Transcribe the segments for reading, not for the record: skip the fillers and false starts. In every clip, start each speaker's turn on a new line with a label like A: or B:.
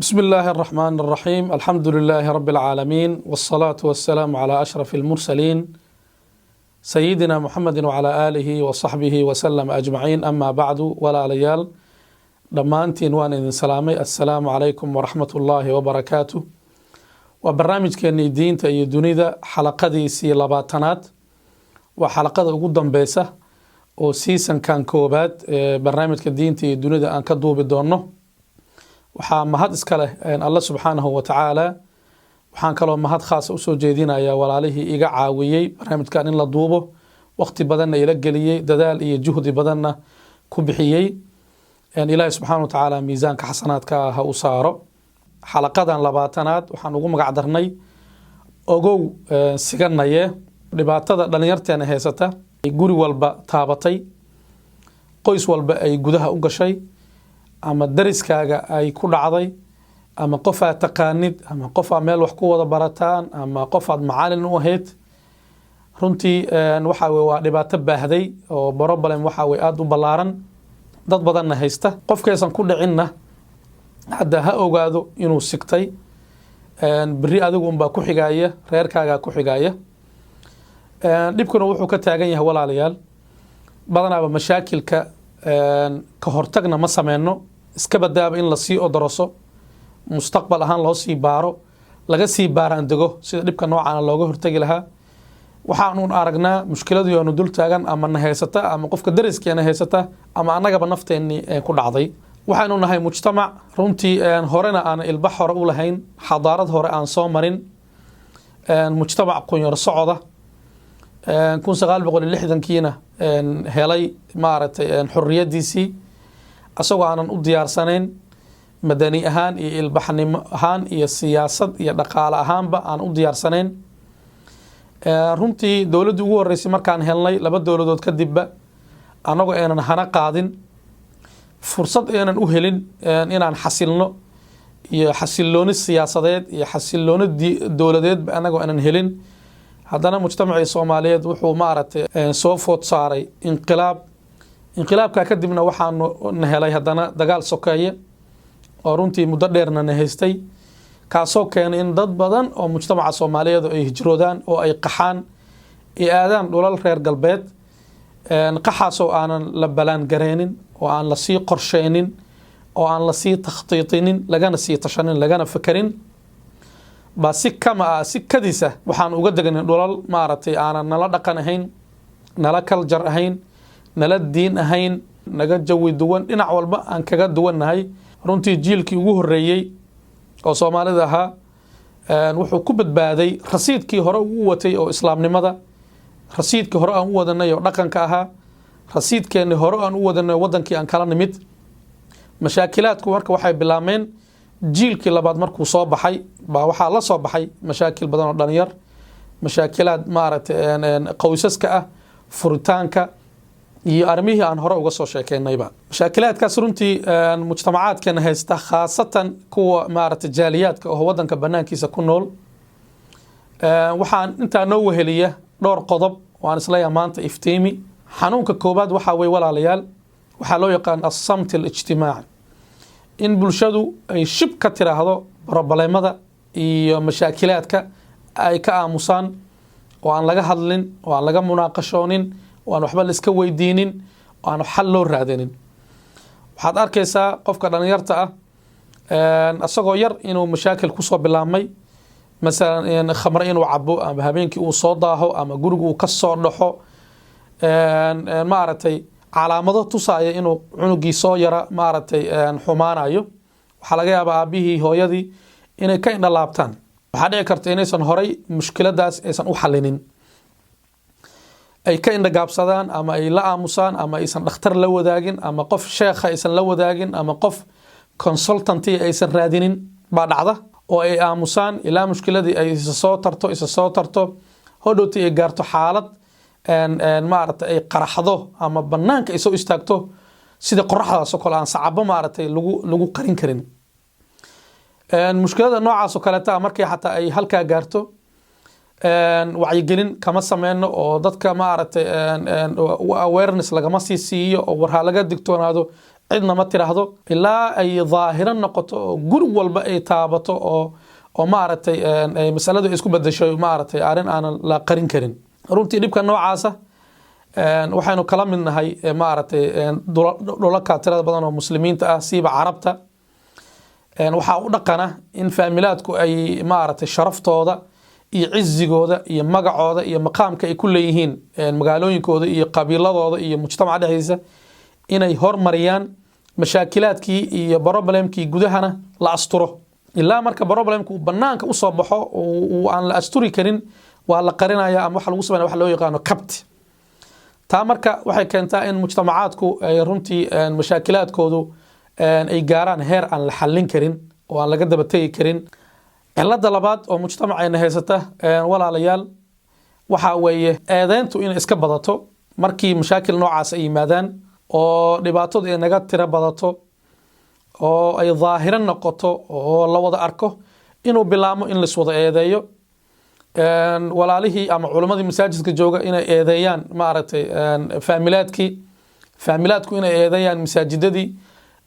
A: بسم الله الرحمن الرحيم. الحمد لله رب العالمين، والصلاة والسلام على أشرف المرسلين سيدنا محمد وعلى آله وصحبه وسلم أجمعين. أما بعد، ولا ليال دمانتين وان سلامي. السلام عليكم ورحمة الله وبركاته. وبرنامج كان دين تأي دونيدا حلقة دي سي لباتنات وحلقة قدام بيسة وسيسن كان كوبات برنامج كدين تأي دونيدا أن كدو بدونه. waxaa mahad iska leh Allah subxaanahu wa tacaala. waxaan kaloo mahad khaas u soo jeedinayaa walaalihii iga caawiyey barnaamijkan in la duubo, waqti badanna ila geliyey, dadaal iyo juhdi badanna ku bixiyey. ilaahay subxaanahu wa tacaala miisaanka xasanaadka ha u saaro. xalaqadan labaatanaad waxaan ugu magac darnay ogow siganaye. dhibaatada dhalinyarteena haysata ay guri walba taabatay, qoys walba ay gudaha u gashay, ama dariskaaga ay ku dhacday, ama qof aad taqaanid, ama qof aad meel wax ku wada barataan, ama qof aad macalin u ahayd. runtii waxa weeye waa dhibaato baahday oo problem waxa weeye aad u ballaaran, dad badanna haysta. qofkaysan ku dhicinna hadda ha ogaado inuu sigtay. beri adigu unbaa ku xigaya, reerkaagaa ku xigaya. dhibkuna wuxuu ka taagan yahay walaalayaal, badanaaba mashaakilka ka hortagna ma sameyno, iska badaaba in la sii odoroso, mustaqbal ahaan loo sii baaro, laga sii baaraan dego sida dhibka noocaana looga hortagi lahaa. waxaanuun aragnaa mushkiladu yaanu dul taagan, ama na haysata, ama qofka dariskeena haysata, ama annagaba nafteenni ku dhacday. waxaynu nahay mujtamac runtii horena aan ilbax hore u lahayn, xadaarad hore aan soo marin, mujtamac qunyar socoda 1960kiina helay maaragtay xorriyadiisii asagoo aanan u diyaarsanayn madani ahaan iyo ilbaxnimo ahaan iyo siyaasad iyo dhaqaale ahaanba aan u diyaarsanayn. runtii dowladdii ugu horreysay markaan helnay 2 dowladood kadibba annagoo aanan hana qaadin, fursad aanan u helin inaan xasilno iyo xasillooni siyaasadeed iyo xasillooni dowladeedba annagoo aanan helin, haddana mujtamacii Soomaaliyeed wuxuu maaragtay soo food saaray inqilaabka kadibna waxaanu helay haddana dagaal sokeeye oo runtii muddo dheerna na haystay, kaasoo keenay in dad badan oo mujtamaca Soomaaliyeed ay hijroodaan oo ay qaxaan ee aadaan dhulal reer galbeed. qaxaasoo aanan la balaan gareenin, oo aan la sii qorsheynin, oo aan la sii takhtiitinin, lagana sii tashanin, lagana fakarin. ba si kama ah si kadisa waxaan uga degnay dhulal maaragtay aanan nala dhaqan ahayn, nala kaljar ahayn, nala diin ahayn, naga jawi duwan, dhinac walba aan kaga duwannahay. runtii jiilkii ugu horreeyey oo Soomaalida ahaa wuxuu ku badbaaday rasiidkii hore ugu watay oo islaamnimada, rasiidkii hore aan u wadanay oo dhaqanka ahaa, rasiidkeennii hore aan u wadanay wadankii aan kala nimid. mashaakilaadku marka waxay bilaameen jiilkii labaad markuu soo baxay, baa waxaa la soo baxay mashaakil badan oo dhalinyar, mashaakilaad maaragtay qoysaska ah, furitaanka iyo arrimihii aan hore uga soo sheekeynayba. mashaakilaadkaas runtii mujtamacaadkeena haysta, khaasatan kuwa maaragtay jaaliyaadka oo wadanka banaankiisa ku nool. waxaan intaa noo weheliya dhowr qodob oo aan isleeyahay maanta iftiimi. xanuunka koobaad waxaa weeye walaalayaal, waxaa loo yaqaan as-samt al-ijtimaaci, in bulshadu ay shib ka tiraahdo problemada iyo mashaakilaadka, ay ka aamusaan oo aan laga hadlin, oo aan laga munaaqashoonin, oo aan waxba la iska weydiinin, oo aan xal loo raadinin. waxaad arkaysaa qofka dhalinyarta ah asagoo yar inuu mashaakil kusoo bilaabmay, masalan khamre inuu cabo, ama habeenkii uu soo daaho, ama guriga uu ka soo dhaxo, maaragtay calaamado tusaaya inuu cunugii soo yara maaragtay xumaanayo. waxaa laga yaabaa aabihii hooyadii inay ka indhalaabtaan. waxaa dhici karta inaysan horay mushkiladaas aysan u xalinin, ay ka indhagaabsadaan, ama ay la aamusaan, ama aysan dhakhtar la wadaagin, ama qof sheekha aysan la wadaagin, ama qof consultanti aysan raadinin baa dhacda, oo ay aamusaan ilaa mushkiladii ay isa soo tarto hodhowtii ay gaarto xaalad maaragtay ay qaraxdo, ama banaanka ay soo istaagto sida qoraxdaasoo kale aan sacabo maaragtay lagu qarin karin. mushkilada noocaasoo kaleeta markay xataa ay halkaa gaarto, wacyigelin kama sameyno oo dadka maaragtay awareness lagama sii siiyo oo war ha laga digtoonaado cidna ma tiraahdo ilaa ay daahiran noqoto oo guri walba ay taabato oo maaragtay masaladu isku bedesho maaragtay arrin aan la qarin karin runtii dhibka noocaasa waxaynu kala mid nahay maaragtay dhulalka tirada badan oo muslimiinta ah siiba carabta waxaa u dhaqana in faamilaadku ay maaragtay sharaftooda iyo cizigooda iyo magacooda iyo maqaamka ay ku leeyihiin magaalooyinkooda iyo qabiiladooda iyo mujtamaca dhexdiisa inay hormariyaan mashaakilaadkii iyo problemkii gudahana la asturo ilaa marka problemku uu banaanka usoo baxo uu aan la asturi karin waa la qarinaya ama waxa lagu sameynaya waxa loo yaqaano kabti taa marka waxay keentaa in mujtamacaadku ay runtii mashaakilaadkoodu ay gaaraan heer aan la xallin karin oo aan laga daba tegi karin cilada labaad oo mujtamacayna haysata walaalayaal waxa weeye eedeyntu inay iska badato markii mashaakil noocaas ay yimaadaan oo dhibaatadu ay naga tira badato oo ay daahiran noqoto oo la wada arko inuu bilaamo in laiswada eedeeyo walaalihii ama culimmadii masaajidka jooga inay eedeeyaan maaragtay faamilaadku inay eedeeyaan masaajidadii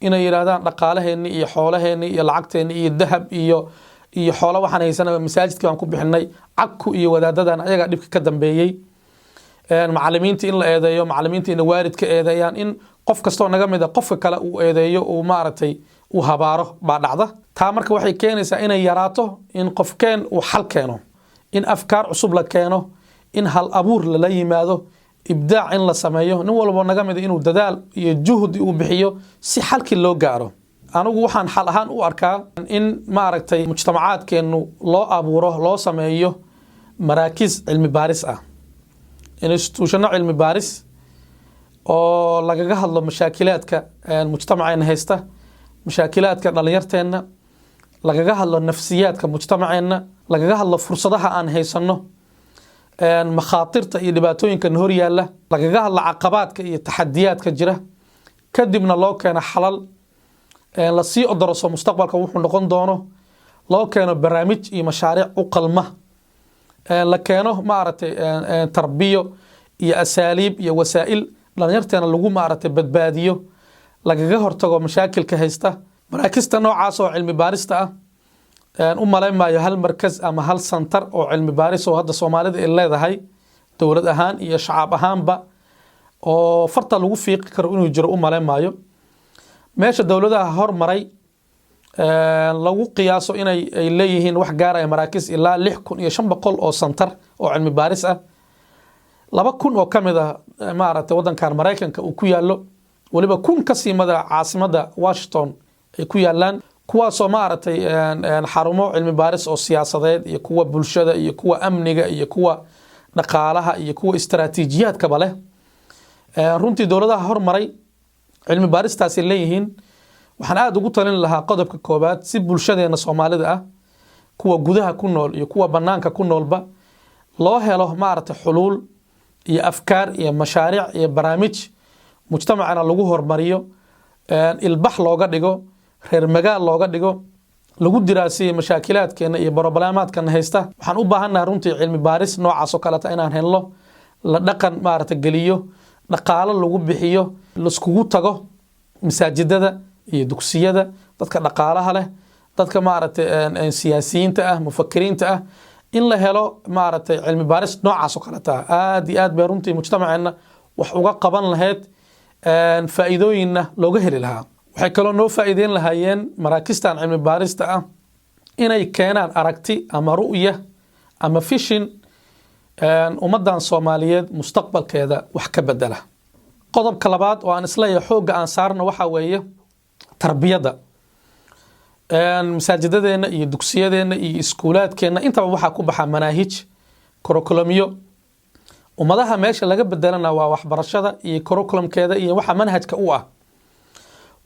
A: inay yidhaahdaan dhaqaalaheenni iyo xoolaheenni iyo lacagteenni iyo dahab iyo xoolo waxaan haysanaba masaajidkii baan ku bixinay cagku iyo wadaadadan ayagaa dhibka ka dambeeyey macalimiinta in la eedeeyo macalimiinta inay waalid ka eedeeyaan in qof kastoo naga mid a qofka kale uu eedeeyo uu maaragtay uu habaaro baa dhacda taa marka waxay keenaysaa inay yaraato in qofkeen uu xal keeno in afkaar cusub la keeno in hal abuur lala yimaado ibdaac in la sameeyo nin walbo naga mid inuu dadaal iyo juhdi uu bixiyo si xalkii loo gaaro anigu waxaan xal ahaan u arkaa in maaragtay mujtamacaadkeennu loo abuuro loo sameeyo maraakiis cilmi baaris ah institutionno cilmi baaris oo lagaga hadlo mashaakilaadka mujtamaceenna haysta mashaakilaadka dhalinyarteenna lagaga hadlo nafsiyaadka mujtamaceenna lagaga hadlo fursadaha aan haysanno makhaatirta iyo dhibaatooyinkan hor yaalla lagaga hadlo caqabaadka iyo taxadiyaadka jira kadibna loo keeno xalal lasii odoroso mustaqbalka wuxuu noqon doono loo keeno barnaamij iyo mashaariic u qalma la keeno maaragtay tarbiyo iyo asaaliib iyo wasaa'il dhalinyarteena lagu maaragtay badbaadiyo lagaga hortago mashaakilka haysta maraakista noocaas oo cilmi baarista ah u malayn maayo hal markas ama hal santar oo cilmi baaris oo hadda Soomaalida ay leedahay dowlad ahaan iyo shacab ahaanba oo farta lagu fiiqi karo inuu jiro u malayn maayo meesha dowladaha hormaray lagu qiyaaso inay leeyihiin wax gaaraya maraakis ilaa 6500 oo santar oo cilmi baaris ah 2000 oo kamid ah maaragtay wadankan Mareykanka uu ku yaalo waliba 1000 ka siimada caasimada Washington ay ku yaalaan kuwaasoo maaragtay xarumo cilmi baaris oo siyaasadeed iyo kuwa bulshada iyo kuwa amniga iyo kuwa dhaqaalaha iyo kuwa istaraatiijiyaadkaba leh runtii dowladaha hormaray cilmi baaristaasi leeyihiin waxaan aad ugu talin lahaa qodobka koobaad si bulshadeena Soomaalida ah kuwa gudaha ku nool iyo kuwa banaanka ku noolba loo helo maaragtay xuluul iyo afkaar iyo mashaariic iyo barnaamij mujtamacana lagu hormariyo ilbax looga dhigo reer magaal looga dhigo lagu diraasiyo mashaakilaadkeena iyo problemaadkan haysta waxaan u baahanahay runtii cilmi baaris noocaas oo kale inaan helno la dhaqan maaragtay galiyo dhaqaalo lagu bixiyo la iskugu tago masaajidada iyo dugsiyada dadka dhaqaalaha leh dadka maaragtay siyaasiyiinta ah mufakiriinta ah in la helo maaragtay cilmi baaris noocaas oo kale aad iyo aad bay runtii mujtamaceena wax uga qaban lahayd faa'iidooyinna looga heli lahaa waxay kaloo noo faa'iideyn lahaayeen maraakistan cilmi baarista ah inay keenaan aragti ama ru'ya ama fishin ummadan Soomaaliyeed mustaqbalkeeda wax ka bedela qodobka labaad oo aan isleeyahay xooga aan saarno waxa weeye tarbiyada masaajidadeena iyo dugsiyadeena iyo iskuulaadkeena intaba waxa ku baxa manaahij curriculumyo ummadaha meesha laga bedelana waa waxbarashada iyo curriculumkeeda iyo waxa manhajka u ah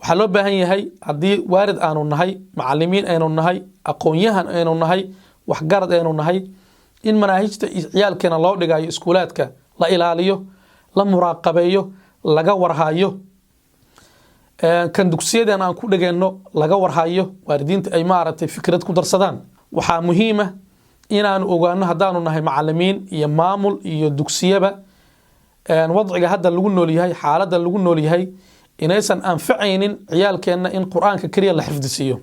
A: waxaa loo baahan yahay haddii waalid aanu nahay macalimiin aynu nahay aqoon-yahan aynu nahay waxgarad aynu nahay in manaahijta ciyaalkeena loo dhigayo iskuulaadka la ilaaliyo la muraaqabeeyo laga warhayo kan dugsiyadeena aan ku dhageyno laga warhayo waalidiinta ay maaragtay fikrad ku darsadaan waxaa muhiim ah inaanu ogaano haddaanu nahay macalimiin iyo maamul iyo dugsiyaba wadciga hadda lagu nool yahay xaaladda lagu nool yahay inaysan anfacaynin ciyaalkeenna in qur-aanka keliya la xifdisiiyo.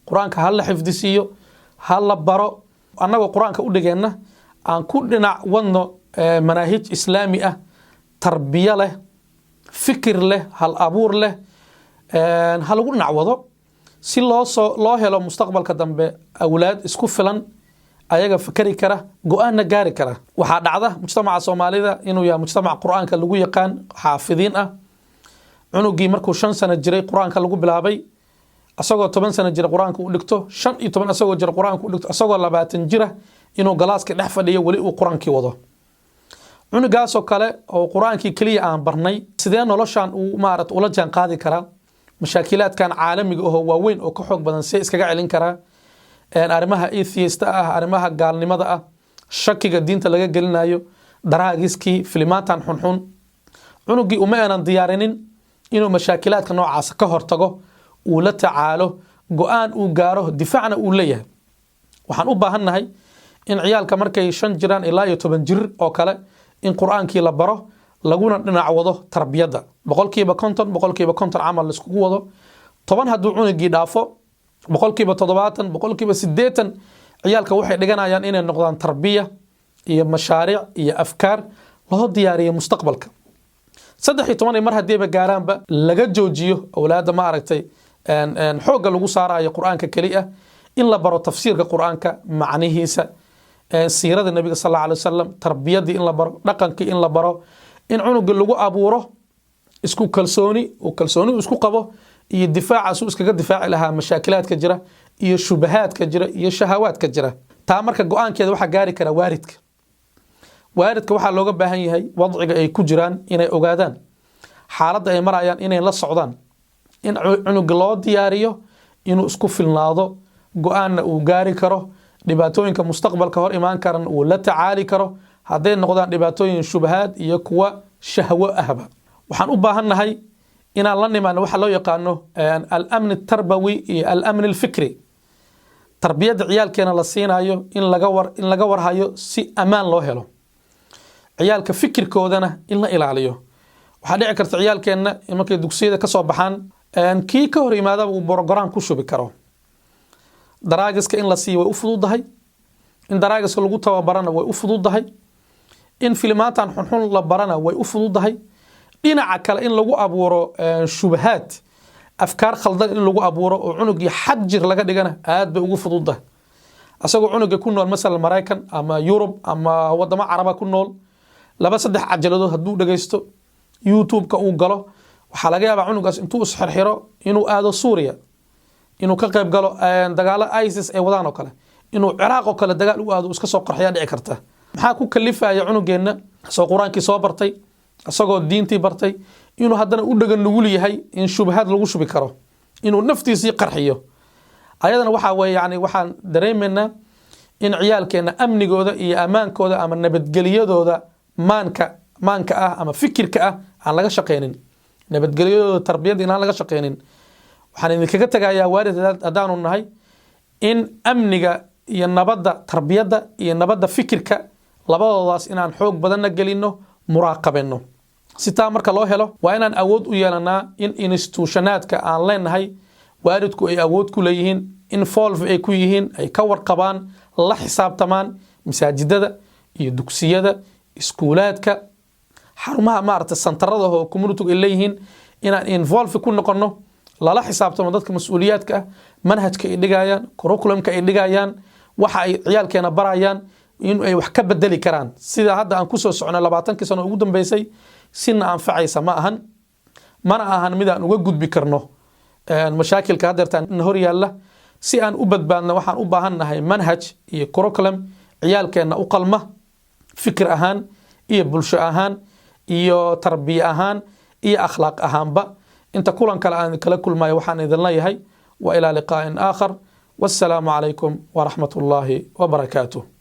A: qur-aanka ha la xifdisiiyo, ha la baro. annagoo qur-aanka u dhigeenna aan ku dhinac wadno manaahij islaami ah, tarbiya leh, fikir leh, hal abuur leh, ha lagu dhinac wado si loo helo mustaqbalka dambe awlaad isku filan, ayaga fikri kara, go-aanna gaari kara. waxaa dhacda mujtamaca Soomaalida inuu yahay mujtamac qur-aanka lagu yaqaan, xaafidiin ah. cunugii markuu 5 sano jiray qur-aanka lagu bilaabay, asagoo 10 sano jira qur-aanka u dhigto, 15 asagoo jira qur-aanka u dhigto, asagoo 20 jira inuu galaaska dhex fadhiyo wali uu qur-aankii wado. cunugaasoo kale oo qur-aankii keliya aan barnay, sidee noloshaan uu ula jaan qaadi karaa? mashaakilaadkan caalamiga oo waaweyn oo ka xoog badan see iskaga celin karaa? arrimaha atheist ah, arrimaha gaalnimada ah, shakiga diinta laga gelinayo, daraagiskii, filimaantan xunxun. cunugii uma aanan diyaarinin inuu mashaakilaadka noocaas ka hortago, uu la tacaalo, go-aan uu gaaro, difaacna uu leeyahay. waxaan u baahannahay in ciyaalka markay 5 jiraan ilaa 10 jir oo kale in qur-aankii la baro, laguna dhinac wado tarbiyadda. 50% camal iskugu wado. 10 hadduu cunugii dhaafo, 70%, 80% ciyaalka waxay dhiganayaan inay noqdaan tarbiya iyo mashaariic iyo afkaar loo diyaariyo mustaqbalka. 13 mar haddiiba gaaraanba laga joojiyo awlaadda xoogga lagu saarayo qur-aanka keliya, in la baro tafsiirka qur-aanka, macnihiisa, siirada nabiga sallallahu alayhi wasallam, tarbiyadii in la baro, dhaqankii in la baro, in cunuga lagu abuuro isku kalsooni isku qabo iyo difaacaas uu iskaga difaaci lahaa mashaakilaadka jira iyo shubahaadka jira iyo shahawaadka jira. taa marka go-aankeeda waxaa gaari kara waalidka. waxaa looga baahan yahay wadciga ay ku jiraan inay ogaadaan, xaaladda ay marayaan inay la socdaan, in cunuga loo diyaariyo inuu isku filnaado, go-aanna uu gaari karo, dhibaatooyinka mustaqbalka hor imaan karan uu la tacaali karo, hadday noqdaan dhibaatooyin shubahaad iyo kuwa shahwo ahba. waxaan u baahannahay inaan la nimaano waxa loo yaqaano al-amn tarbawi iyo al-amn al-fikri. tarbiyadda ciyaalkeena la siinayo in laga warhayo si amaan loo helo, ciyaalka fikirkoodana in la ilaaliyo. waxaa dhici karta ciyaalkeenna markay dugsiyada ka soo baxaan, kii ka hor yimaadaba uu borogram ku shubi karo. daraagiska in la siiyo way u fududahay, in daraagiska lagu tababarana way u fududahay, in filimaantan xunxun la barana way u fududahay. dhinaca kale in lagu abuuro shubahaad, afkaar khaldan in lagu abuuro oo cunugii xajir laga dhigana aad bay ugu fududahay. asagoo cunuga ku nool masalan Mareykan ama Yurub ama wadamo Caraba ku nool, 2-3 cajaladood hadduu dhageysto, YouTube-ka uu galo, waxaa laga yaabaa cunugaas intuu isxirxiro inuu aado Suuriya, inuu ka qayb galo dagaalo ISIS ay wadaan oo kale, inuu Ciraaq oo kale dagaal u aado iska soo qarxiya dhici karta. maxaa ku kalifaya cunugeenna soo quraankii soo bartay, asagoo diintii bartay, inuu haddana u dhagan nugul yahay in shubahaad lagu shubi karo, inuu naftiisii qarxiyo. ayadana waxaa weeye waxaan dareemaynaa in ciyaalkeena amnigooda iyo amaankooda ama nabadgeliyadooda maanka ah ama fikirka ah aan laga shaqeynin, nabadgelyadooda tarbiyadda inaan laga shaqeynin. waxaan idinkaga tagayaa waalid haddaanu nahay in amniga iyo nabadda tarbiyadda iyo nabadda fikirka labadoodaas inaan xoog badanna gelino, muraaqabeno. si taa marka loo helo waa inaan awood u yeelanaa in institutionaadka aan leenahay waalidku ay awood ku leeyihiin, involve ay ku yihiin, ay ka warqabaan, la xisaabtamaan masaajidada iyo dugsiyada, iskuulaadka, xarumaha santarada oo community ay leeyihiin, inaan involve ku noqono, lala xisaabtamo dadka mas'uuliyaadka ah, manhajka ay dhigayaan, curriculumka ay dhigayaan, waxa ay ciyaalkeena barayaan in ay wax ka bedeli karaan. sida hadda aan ku soo socno 20 sano ugu dambeysay, sina anfacaysa ma ahan, mana ahan mid aan uga gudbi karno mashaakilka haddeertaan hor yaalla. si aan u badbaadno waxaan u baahannahay manhaj iyo curriculum ciyaalkeenna u qalma, fikir ahaan iyo bulsho ahaan iyo tarbiya ahaan iyo akhlaaq ahaanba. inta kulan kale aan kala kulmayo waxaan idin leeyahay wa ilaa liqaa'in aakhar. wassalaamu calaykum waraxmatullaahi wabarakaatuh.